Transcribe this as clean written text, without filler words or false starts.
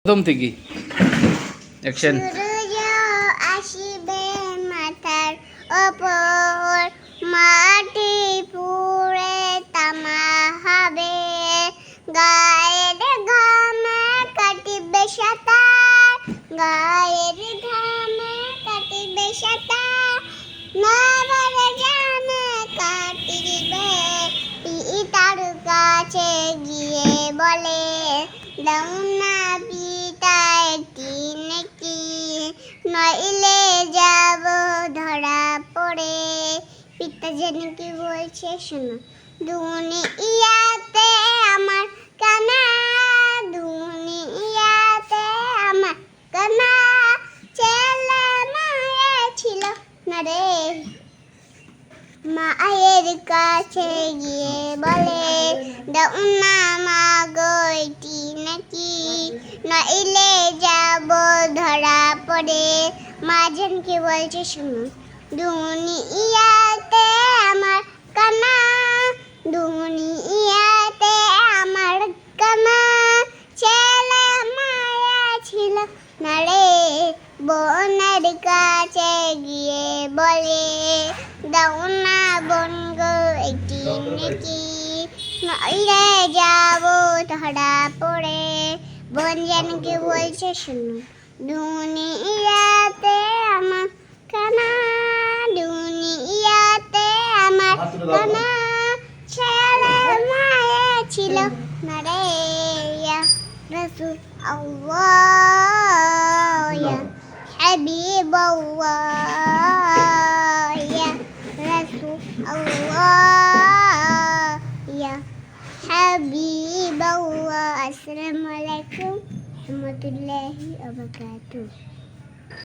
প্রথম থেকে অ্যাকশন। সূর্য আসিবে মাথার ওপর, মাটি পুড়ে তামা হবে, গায়ের ঘামে কাটিবে সাঁতার, গায়ের ঘামে কাটিবে সাঁতার, না বলে জানে কাটিবে, পিতার কাছে গিয়ে বলে দাও না পিতা একটি নেকি, নইলে যাব ধরা পড়ে। পিতা যেন কি বলছে শোনো, দুনিয়াতে আমার কানা, দুনিয়াতে আমার কানা, ছেলে মায়ে ছিল না রে। মায়ের কাছে গিয়ে বলে দাও না মা গো এটি নাকি, নইলে যাব ধরা পড়ে। মা যেন কি বলছে শুনো, দুনিয়াতে আমার কানা, দুনিয়াতে আমার কানা, ছেলে মায়া ছিল না রে। বোনের কাছে গিয়ে বলে দাও না বোন গো একটি নেকি, নইলে যাব ধরা পড়ে। বোন যেন কি বলছে শুনো, দুনিয়াতে আমার কানা, দুনিয়াতে আমার কানা, ছেলে মায়ে ছিল না রে। ইয়া রাসূল আল্লাহ, ইয়া হাবিব আল্লাহ, ইয়া রাসূল আল্লাহ, ইয়া হাবিব আল্লাহ। আসসালামু আলাইকুম ওয়া রাহমাতুল্লাহি ওয়া বারাকাতুহু।